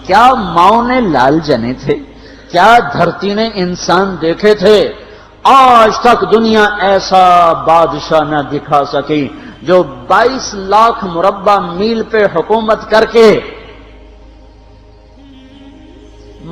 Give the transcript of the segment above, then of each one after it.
کیا ماؤں نے لال جنے تھے؟ کیا دھرتی نے انسان دیکھے تھے؟ آج تک دنیا ایسا بادشاہ نہ دکھا سکی جو 22 لاکھ مربع میل پہ حکومت کر کے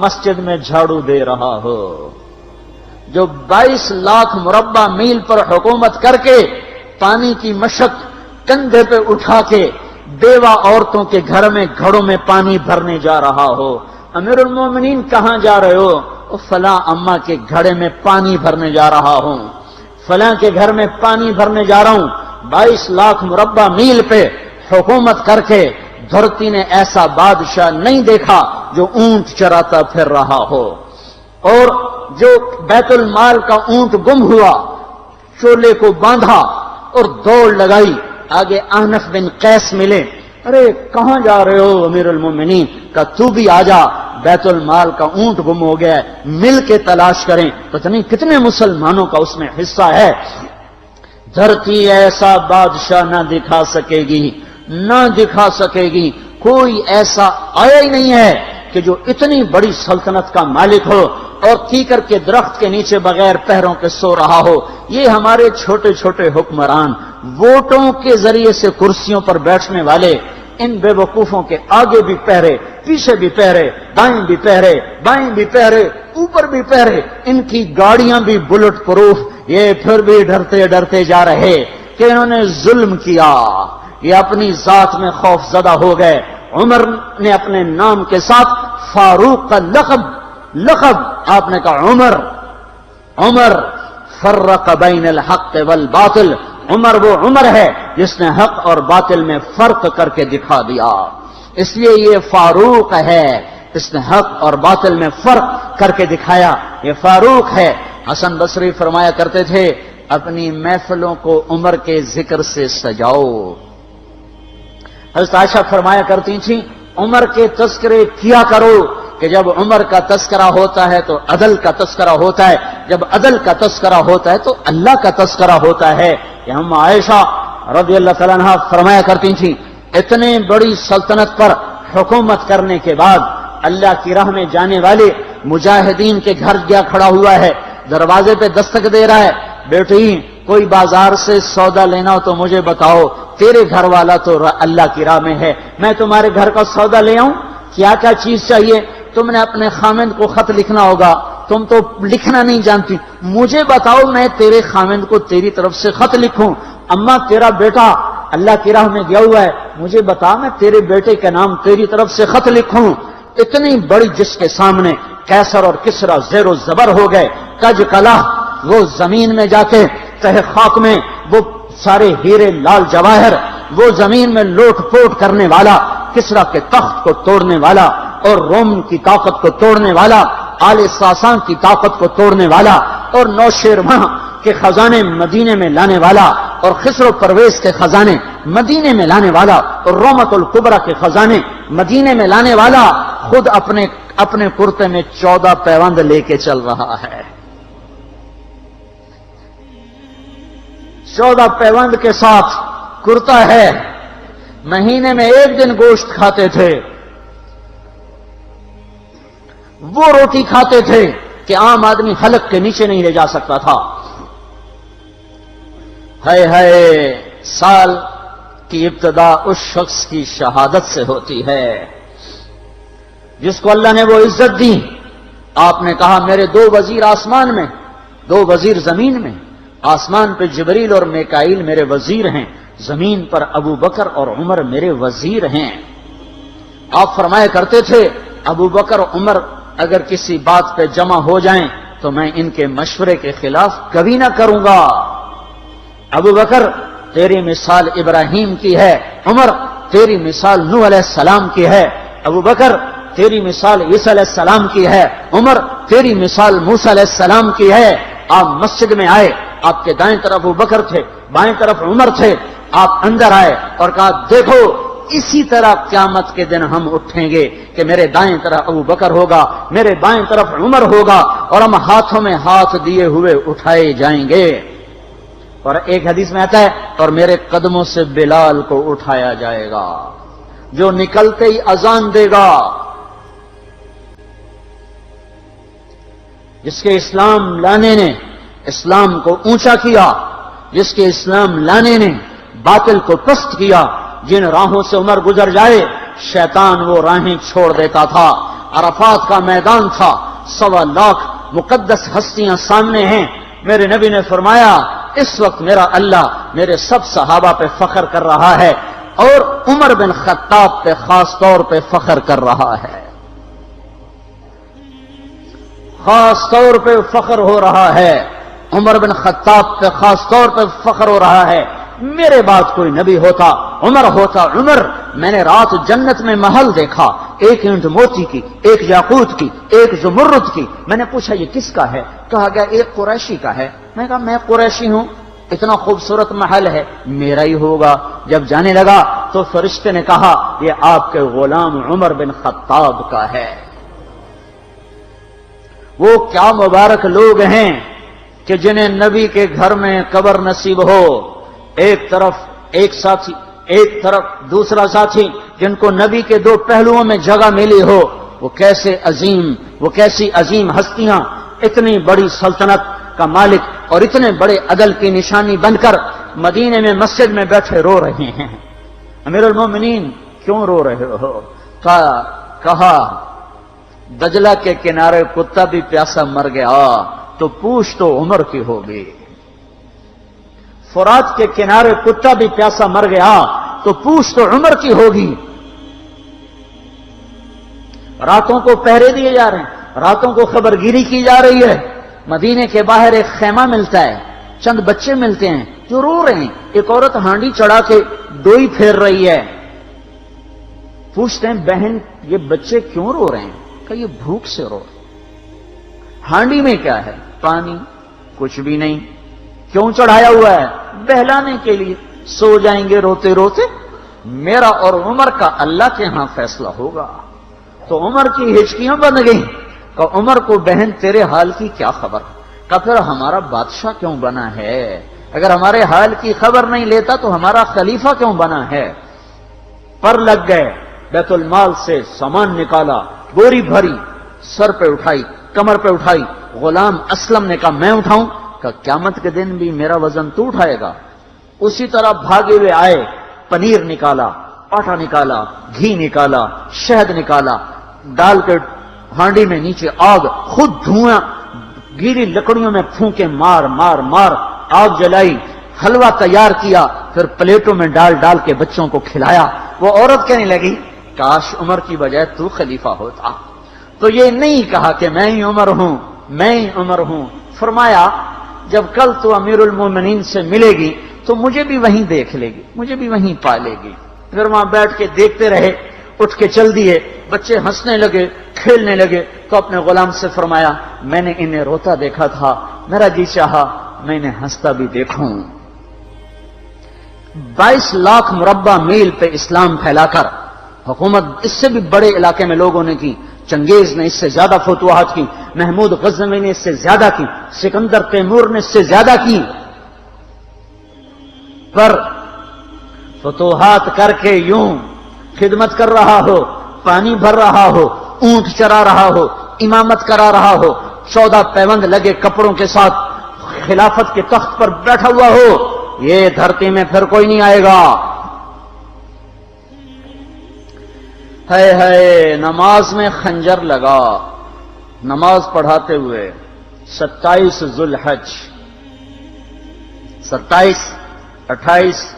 مسجد میں جھاڑو دے رہا ہو، جو 22 لاکھ مربع میل پر حکومت کر کے پانی کی مشق کندھے پہ اٹھا کے بیوہ عورتوں کے گھر میں گھڑوں میں پانی بھرنے جا رہا ہو۔ امیر المومنین کہاں جا رہے ہو؟ فلاں اماں کے گھڑے میں پانی بھرنے جا رہا ہوں، فلاں کے گھر میں پانی بھرنے جا رہا ہوں۔ 22 لاکھ مربع میل پہ حکومت کر کے دھرتی نے ایسا بادشاہ نہیں دیکھا جو اونٹ چراتا پھر رہا ہو، اور جو بیت المال کا اونٹ گم ہوا چولے کو باندھا اور دوڑ لگائی، آگے احنف بن قیس ملے، ارے کہاں جا رہے ہو امیر المومنین؟ کہ تو بھی آجا، بیت المال کا اونٹ گم ہو گیا ہے، مل کے تلاش کریں۔ پتہ نہیں کتنے مسلمانوں کا اس میں حصہ ہے۔ دھرتی ایسا بادشاہ نہ دکھا سکے گی، نہ دکھا سکے گی، کوئی ایسا آیا ہی نہیں ہے کہ جو اتنی بڑی سلطنت کا مالک ہو اور کیکر کے درخت کے نیچے بغیر پیروں کے سو رہا ہو۔ یہ ہمارے چھوٹے چھوٹے حکمران، ووٹوں کے ذریعے سے کرسیوں پر بیٹھنے والے، ان بے وقوفوں کے آگے بھی پہرے، پیچھے بھی پہرے، دائیں بھی پہرے، بائیں بھی پہرے، اوپر بھی پہرے، ان کی گاڑیاں بھی بلٹ پروف، یہ پھر بھی ڈرتے ڈرتے جا رہے کہ انہوں نے ظلم کیا، یہ اپنی ذات میں خوف زدہ ہو گئے۔ عمر نے اپنے نام کے ساتھ فاروق کا لقب آپ نے کہا عمر فرق بین الحق والباطل، عمر وہ عمر ہے جس نے حق اور باطل میں فرق کر کے دکھا دیا، اس لیے یہ فاروق ہے، اس نے حق اور باطل میں فرق کر کے دکھایا، یہ فاروق ہے۔ حسن بصری فرمایا کرتے تھے اپنی محفلوں کو عمر کے ذکر سے سجاؤ۔ حضرت عائشہ فرمایا کرتی تھیں عمر کے تذکرے کیا کرو، کہ جب عمر کا تذکرہ ہوتا ہے تو عدل کا تذکرہ ہوتا ہے، جب عدل کا تذکرہ ہوتا ہے تو اللہ کا تذکرہ ہوتا ہے۔ کہ ہم عائشہ رضی اللہ تعالیٰ عنہ فرمایا کرتی تھیں اتنے بڑی سلطنت پر حکومت کرنے کے بعد اللہ کی راہ میں جانے والے مجاہدین کے گھر گیا کھڑا ہوا ہے، دروازے پہ دستک دے رہا ہے، بیٹی کوئی بازار سے سودا لینا ہو تو مجھے بتاؤ، تیرے گھر والا تو اللہ کی راہ میں ہے، میں تمہارے گھر کا سودا لے آؤں، کیا کیا چیز چاہیے؟ تم نے اپنے خامند کو خط لکھنا ہوگا، تم تو لکھنا نہیں جانتی، مجھے بتاؤ میں تیرے خامند کو تیری طرف سے خط لکھوں۔ اما تیرا بیٹا اللہ کی راہ میں گیا ہوا ہے، مجھے بتا میں تیرے بیٹے کے نام تیری طرف سے خط لکھوں۔ اتنی بڑی جس کے سامنے قیصر اور کسرا زیر و زبر ہو گئے، کج کلا، وہ زمین میں جا کے تہ خاک میں وہ سارے ہیرے لال جواہر، وہ زمین میں لوٹ پوٹ کرنے والا، کسرا کے تخت کو توڑنے والا اور روم کی طاقت کو توڑنے والا، آل ساسان کی طاقت کو توڑنے والا اور نوشیروان کے خزانے مدینے میں لانے والا اور خسرو پرویز کے خزانے مدینے میں لانے والا اور رومت الکبرا کے خزانے مدینے میں لانے والا خود اپنے کرتے میں 14 پیوند لے کے چل رہا ہے، 14 پیوند کے ساتھ کرتا ہے، مہینے میں 1 دن گوشت کھاتے تھے، وہ روٹی کھاتے تھے کہ عام آدمی حلق کے نیچے نہیں لے جا سکتا تھا۔ ہے سال کی ابتدا اس شخص کی شہادت سے ہوتی ہے جس کو اللہ نے وہ عزت دی۔ آپ نے کہا میرے 2 وزیر آسمان میں، 2 وزیر زمین میں، آسمان پہ جبریل اور میکائیل میرے وزیر ہیں، زمین پر ابو بکر اور عمر میرے وزیر ہیں۔ آپ فرمایا کرتے تھے ابو بکر عمر اگر کسی بات پہ جمع ہو جائیں تو میں ان کے مشورے کے خلاف کبھی نہ کروں گا۔ ابو بکر تیری مثال ابراہیم کی ہے، عمر تیری مثال نوح علیہ السلام کی ہے، ابو بکر تیری مثال عیسیٰ علیہ السلام کی ہے، عمر تیری مثال موسیٰ علیہ السلام کی ہے۔ آپ مسجد میں آئے، آپ کے دائیں طرف ابو بکر تھے، بائیں طرف عمر تھے، آپ اندر آئے اور کہا دیکھو اسی طرح قیامت کے دن ہم اٹھیں گے کہ میرے دائیں طرف ابو بکر ہوگا، میرے بائیں طرف عمر ہوگا اور ہم ہاتھوں میں ہاتھ دیے ہوئے اٹھائے جائیں گے۔ اور ایک حدیث میں آتا ہے اور میرے قدموں سے بلال کو اٹھایا جائے گا جو نکلتے ہی اذان دے گا، جس کے اسلام لانے نے اسلام کو اونچا کیا، جس کے اسلام لانے نے باطل کو پست کیا، جن راہوں سے عمر گزر جائے شیطان وہ راہیں چھوڑ دیتا تھا۔ عرفات کا میدان تھا، 1.25 لاکھ مقدس ہستیاں سامنے ہیں۔ میرے نبی نے فرمایا اس وقت میرا اللہ میرے سب صحابہ پہ فخر کر رہا ہے اور عمر بن خطاب پہ خاص طور پہ فخر کر رہا ہے، خاص طور پہ فخر ہو رہا ہے، عمر بن خطاب پہ خاص طور پہ فخر ہو رہا ہے۔ میرے بعد کوئی نبی ہوتا عمر ہوتا۔ عمر، میں نے رات جنت میں محل دیکھا، ایک اینٹ موتی کی، ایک یاقوت کی، ایک زمرد کی۔ میں نے پوچھا یہ کس کا ہے؟ کہا گیا ایک قریشی کا ہے۔ میں نے کہا میں قریشی ہوں، اتنا خوبصورت محل ہے، میرا ہی ہوگا۔ جب جانے لگا تو فرشتے نے کہا یہ آپ کے غلام عمر بن خطاب کا ہے۔ وہ کیا مبارک لوگ ہیں کہ جنہیں نبی کے گھر میں قبر نصیب ہو، ایک طرف ایک ساتھی، ایک طرف دوسرا ساتھی، جن کو نبی کے دو پہلوؤں میں جگہ ملی ہو۔ وہ کیسی عظیم ہستیاں، اتنی بڑی سلطنت کا مالک اور اتنے بڑے عدل کی نشانی بن کر مدینے میں مسجد میں بیٹھے رو رہے ہیں۔ امیر المومنین کیوں رو رہے ہو؟ کہا دجلہ کے کنارے کتا بھی پیاسا مر گیا تو پوچھ تو عمر کی ہوگی، فرات کے کنارے کتا بھی پیاسا مر گیا تو پوچھ تو عمر کی ہوگی۔ راتوں کو پہرے دیے جا رہے ہیں، راتوں کو خبرگیری کی جا رہی ہے۔ مدینے کے باہر ایک خیمہ ملتا ہے، چند بچے ملتے ہیں جو رو رہے ہیں۔ ایک عورت ہانڈی چڑھا کے ڈوئی پھیر رہی ہے۔ پوچھتے ہیں بہن یہ بچے کیوں رو رہے ہیں؟ کہ یہ بھوک سے رو رہے ہیں۔ ہانڈی میں کیا ہے؟ پانی، کچھ بھی نہیں۔ کیوں چڑھایا ہوا ہے؟ بہلانے کے لیے، سو جائیں گے روتے روتے، میرا اور عمر کا اللہ کے ہاں فیصلہ ہوگا۔ تو عمر کی ہچکیاں بن گئیں کہ عمر کو بہن تیرے حال کی کیا خبر؟ کہ پھر ہمارا بادشاہ کیوں بنا ہے؟ اگر ہمارے حال کی خبر نہیں لیتا تو ہمارا خلیفہ کیوں بنا ہے؟ پر لگ گئے، بیت المال سے سامان نکالا، بوری بھری، سر پہ اٹھائی، کمر پہ اٹھائی۔ غلام اسلم نے کہا میں اٹھاؤں؟ کہ قیامت کے دن بھی میرا وزن تو اٹھائے گا۔ اسی طرح بھاگے ہوئے آئے، پنیر نکالا، آٹا نکالا، گھی نکالا، شہد نکالا، ڈال کے ہانڈی میں نیچے آگ، خود دھواں گیلی لکڑیوں میں پھونکے مار مار مار آگ جلائی، حلوہ تیار کیا، پھر پلیٹوں میں ڈال ڈال کے بچوں کو کھلایا۔ وہ عورت کہنے لگی کاش عمر کی بجائے تو خلیفہ ہوتا۔ تو یہ نہیں کہا کہ میں ہی عمر ہوں، میں ہی عمر ہوں۔ فرمایا جب کل تو امیر المومنین سے ملے گی تو مجھے بھی وہیں دیکھ لے گی، مجھے بھی وہیں پا لے گی۔ پھر وہاں بیٹھ کے دیکھتے رہے، اٹھ کے چل دیے۔ بچے ہنسنے لگے، کھیلنے لگے تو اپنے غلام سے فرمایا میں نے انہیں روتا دیکھا تھا، میرا جی چاہا میں انہیں ہنستا بھی دیکھوں۔ 22 لاکھ مربع میل پہ اسلام پھیلا کر حکومت اس سے بھی بڑے علاقے میں لوگوں نے کی۔ چنگیز نے اس سے زیادہ فتوحات کی، محمود غزنوی نے اس سے زیادہ کی، سکندر تیمور نے اس سے زیادہ کی۔ پر فتوحات کر کے یوں خدمت کر رہا ہو، پانی بھر رہا ہو، اونٹ چرا رہا ہو، امامت کرا رہا ہو، 14 پیوند لگے کپڑوں کے ساتھ خلافت کے تخت پر بیٹھا ہوا ہو، یہ دھرتی میں پھر کوئی نہیں آئے گا۔ ہے نماز میں خنجر لگا، نماز پڑھاتے ہوئے 27 ذوالحج، 27، 28،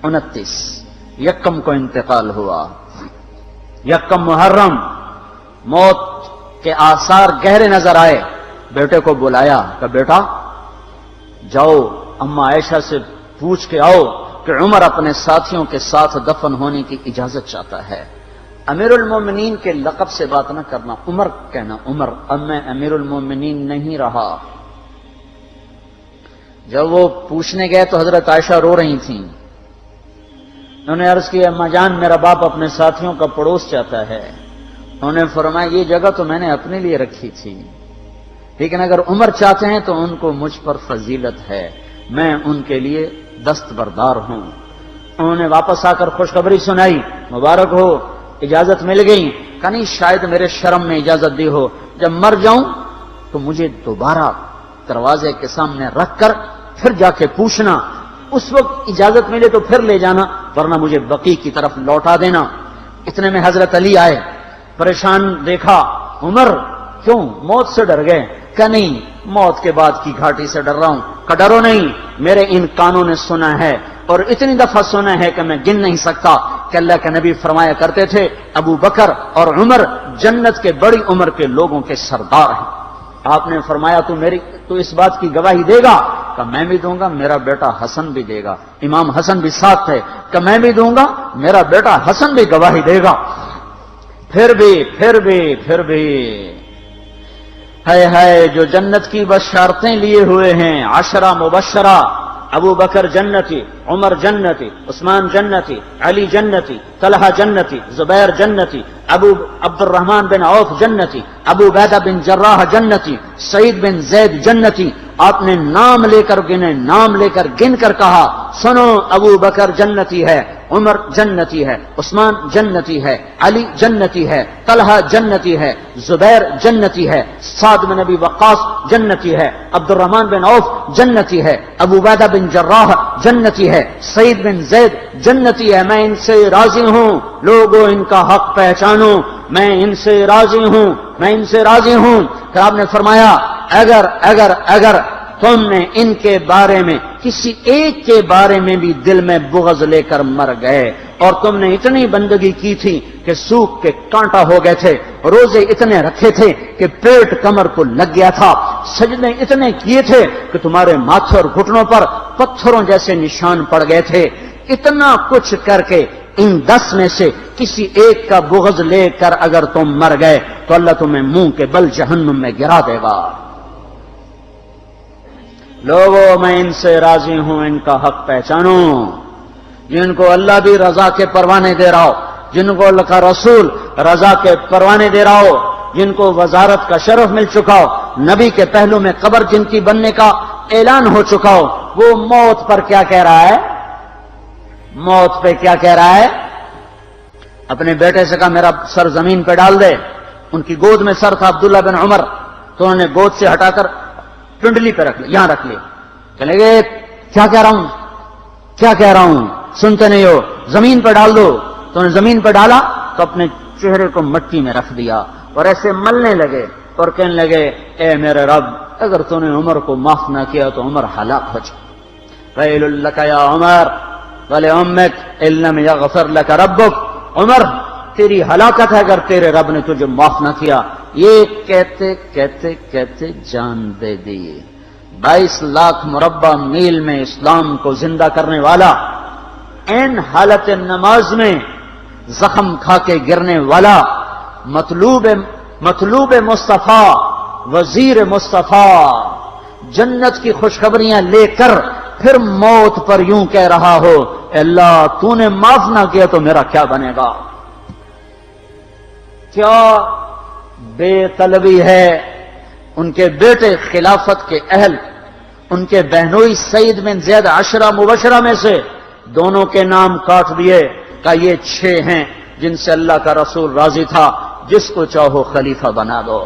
29 یکم کو انتقال ہوا۔ یکم محرم موت کے آثار گہرے نظر آئے۔ بیٹے کو بلایا کہ بیٹا جاؤ اما عائشہ سے پوچھ کے آؤ کہ عمر اپنے ساتھیوں کے ساتھ دفن ہونے کی اجازت چاہتا ہے۔ امیر المومنین کے لقب سے بات نہ کرنا، عمر کہنا، عمر اب میں امیر المومنین نہیں رہا۔ جب وہ پوچھنے گئے تو حضرت عائشہ رو رہی تھیں۔ انہوں نے عرض کیا اما جان میرا باپ اپنے ساتھیوں کا پڑوس چاہتا ہے۔ انہوں نے فرمایا یہ جگہ تو میں نے اپنے لیے رکھی تھی، لیکن اگر عمر چاہتے ہیں تو ان کو مجھ پر فضیلت ہے، میں ان کے لیے دستبردار ہوں۔ انہوں نے واپس آ کر خوشخبری سنائی، مبارک ہو اجازت مل گئی۔ کہ نہیں شاید میرے شرم میں اجازت دی ہو، جب مر جاؤں تو مجھے دوبارہ دروازے کے سامنے رکھ کر پھر جا کے پوچھنا، اس وقت اجازت ملے تو پھر لے جانا، ورنہ مجھے بقیع کی طرف لوٹا دینا۔ اتنے میں حضرت علی آئے، پریشان دیکھا، عمر کیوں موت سے ڈر گئے؟ کہ نہیں، موت کے بعد کی گھاٹی سے ڈر رہا ہوں۔ کہ ڈرو نہیں، میرے ان کانوں نے سنا ہے اور اتنی دفعہ سنا ہے کہ میں گن نہیں سکتا کہ اللہ کے نبی فرمایا کرتے تھے ابو بکر اور عمر جنت کے بڑی عمر کے لوگوں کے سردار ہیں۔ آپ نے فرمایا تو اس بات کی گواہی دے گا؟ کہ میں بھی دوں گا، میرا بیٹا حسن بھی دے گا۔ امام حسن بھی ساتھ تھے۔ کہ میں بھی دوں گا، میرا بیٹا حسن بھی گواہی دے گا۔ پھر بھی ہے جو جنت کی بشارتیں لیے ہوئے ہیں، 10 مبشرہ، ابو بکر جنتی، عمر جنتی، عثمان جنتی، علی جنتی، طلحہ جنتی، زبیر جنتی، ابو عبد الرحمن بن عوف جنتی، ابو عبیدہ بن جراح جنتی، سعید بن زید جنتی۔ آپ نے نام لے کر گنے، نام لے کر گن کر کہا، سنو ابو بکر جنتی ہے، عمر جنتی ہے، عثمان جنتی ہے، علی جنتی ہے، طلحہ جنتی ہے، زبیر جنتی ہے، سعد بن ابی وقاص جنتی ہے، عبد الرحمن بن عوف جنتی ہے، ابو عبیدہ بن جراح جنتی ہے، سعید بن زید جنتی ہے۔ میں ان سے راضی ہوں، لوگوں ان کا حق پہچانو، میں ان سے راضی ہوں، میں ان سے راضی ہوں۔ پھر آپ نے فرمایا اگر تم نے ان کے بارے میں کسی ایک کے بارے میں بھی دل میں بغض لے کر مر گئے، اور تم نے اتنی بندگی کی تھی کہ سوکھ کے کانٹا ہو گئے تھے، روزے اتنے رکھے تھے کہ پیٹ کمر کو لگ گیا تھا، سجدے اتنے کیے تھے کہ تمہارے ماتھے اور گھٹنوں پر پتھروں جیسے نشان پڑ گئے تھے، اتنا کچھ کر کے ان 10 میں سے کسی ایک کا بغض لے کر اگر تم مر گئے تو اللہ تمہیں منہ کے بل جہنم میں گرا دے گا۔ لوگوں میں ان سے راضی ہوں، ان کا حق پہچانو، جن کو اللہ بھی رضا کے پروانے دے رہا ہو، جن کو اللہ کا رسول رضا کے پروانے دے رہا ہو، جن کو وزارت کا شرف مل چکا ہو، نبی کے پہلو میں قبر جن کی بننے کا اعلان ہو چکا ہو، وہ موت پر کیا کہہ رہا ہے؟ موت پہ کیا کہہ رہا ہے؟ اپنے بیٹے سے کہا میرا سر زمین پہ ڈال دے۔ ان کی گود میں سر تھا عبداللہ بن عمر، تو انہوں نے گود سے ہٹا کر پنڈلی پہ رکھ لیا، یہاں رکھ لیا۔ کہنے لگے کیا کہہ رہا ہوں، کیا کہہ رہا ہوں، سنتے نہیں ہو، زمین پہ ڈال دو۔ تو انہوں نے زمین پہ ڈالا تو اپنے چہرے کو مٹی میں رکھ دیا اور ایسے ملنے لگے اور کہنے لگے اے میرے رب، اگر تو نے عمر کو معاف نہ کیا تو عمر ہلاک ہو جائے۔ ویل لک یا عمر ولامک ان لم یغفر لک ربک، عمر تیری ہلاکت ہے اگر تیرے رب نے تجھے معاف نہ کیا۔ یہ کہتے کہتے کہتے جان دے دی۔ 22 لاکھ مربع میل میں اسلام کو زندہ کرنے والا، این حالت نماز میں زخم کھا کے گرنے والا، مطلوب مصطفیٰ، وزیر مصطفیٰ، جنت کی خوشخبریاں لے کر پھر موت پر یوں کہہ رہا ہو اللہ تو نے معاف نہ کیا تو میرا کیا بنے گا؟ کیا بے طلبی ہے۔ ان کے بیٹے خلافت کے اہل، ان کے بہنوئی سعید بن زید 10 مبشرہ میں سے دونوں کے نام کاٹ دیے کہ یہ 6 ہیں جن سے اللہ کا رسول راضی تھا، جس کو چاہو خلیفہ بنا دو،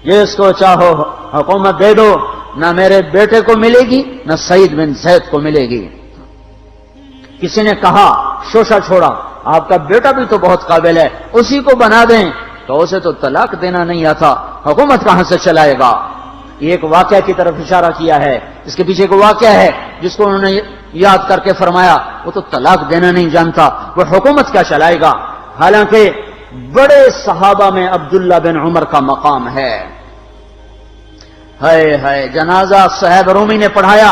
جس کو چاہو حکومت دے دو، نہ میرے بیٹے کو ملے گی نہ سعید بن زید کو ملے گی۔ کسی نے کہا شوشہ چھوڑا، آپ کا بیٹا بھی تو بہت قابل ہے، اسی کو بنا دیں، تو اسے تو طلاق دینا نہیں آتا، حکومت کہاں سے چلائے گا؟ یہ ایک واقعہ کی طرف اشارہ کیا ہے، اس کے پیچھے ایک واقعہ ہے جس کو انہوں نے یاد کر کے فرمایا وہ تو طلاق دینا نہیں جانتا، وہ حکومت کیا چلائے گا؟ حالانکہ بڑے صحابہ میں عبداللہ بن عمر کا مقام ہے۔ ہے جنازہ صہیب رومی نے پڑھایا،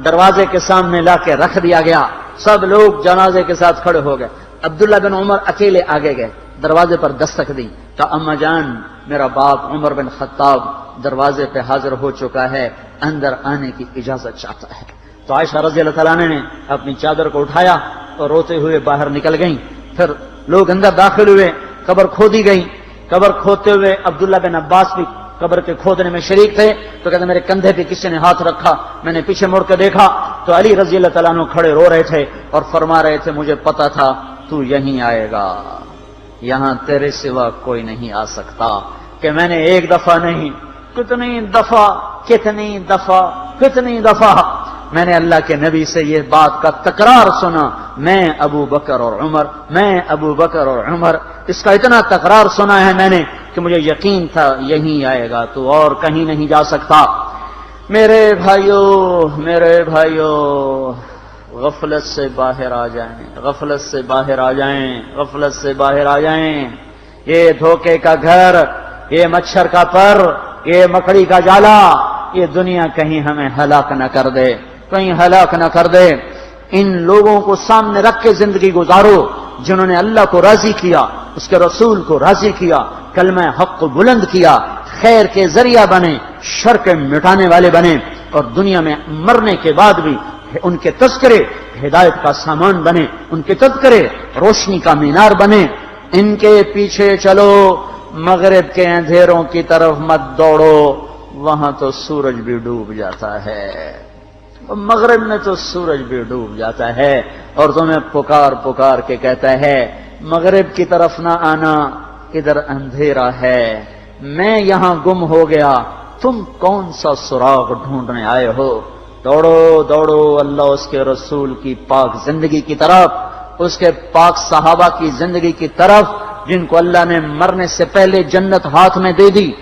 دروازے کے سامنے لا کے رکھ دیا گیا، سب لوگ جنازے کے ساتھ کھڑے ہو گئے، عبداللہ بن عمر اکیلے آگے گئے، دروازے پر دستک دی کہ اما جان میرا باپ عمر بن خطاب دروازے پہ حاضر ہو چکا ہے، اندر آنے کی اجازت چاہتا ہے۔ تو عائشہ رضی اللہ تعالیٰ نے اپنی چادر کو اٹھایا اور روتے ہوئے باہر نکل گئیں۔ پھر لوگ اندر داخل ہوئے، قبر کھودی گئی، قبر کھودتے ہوئے عبداللہ بن عباس بھی قبر کے کھودنے میں شریک تھے، تو کہتے میرے کندھے پہ کسی نے ہاتھ رکھا، میں نے پیچھے مڑ کے دیکھا تو علی رضی اللہ تعالیٰ عنہ کھڑے رو رہے تھے اور فرما رہے تھے مجھے پتا تھا تو یہیں آئے گا، یہاں تیرے سوا کوئی نہیں آ سکتا، کہ میں نے ایک دفعہ نہیں کتنی دفعہ میں نے اللہ کے نبی سے یہ بات کا تکرار سنا، میں ابو بکر اور عمر، اس کا اتنا تکرار سنا ہے میں نے کہ مجھے یقین تھا یہیں آئے گا، تو اور کہیں نہیں جا سکتا۔ میرے بھائیو، غفلت سے باہر آ جائیں، یہ دھوکے کا گھر، یہ مچھر کا پر، یہ مکڑی کا جالا، یہ دنیا کہیں ہمیں ہلاک نہ کر دے۔ ان لوگوں کو سامنے رکھ کے زندگی گزارو جنہوں نے اللہ کو راضی کیا، اس کے رسول کو راضی کیا، کلمہ حق کو بلند کیا، خیر کے ذریعہ بنے، شر کے مٹانے والے بنے، اور دنیا میں مرنے کے بعد بھی ان کے تذکرے ہدایت کا سامان بنے، ان کے تذکرے روشنی کا مینار بنے۔ ان کے پیچھے چلو، مغرب کے اندھیروں کی طرف مت دوڑو، وہاں تو سورج بھی ڈوب جاتا ہے، مغرب میں تو سورج بھی ڈوب جاتا ہے، اور تمہیں پکار کے کہتا ہے مغرب کی طرف نہ آنا، ادھر اندھیرا ہے، میں یہاں گم ہو گیا، تم کون سا سراغ ڈھونڈنے آئے ہو؟ دوڑو اللہ اس کے رسول کی پاک زندگی کی طرف، اس کے پاک صحابہ کی زندگی کی طرف، جن کو اللہ نے مرنے سے پہلے جنت ہاتھ میں دے دی۔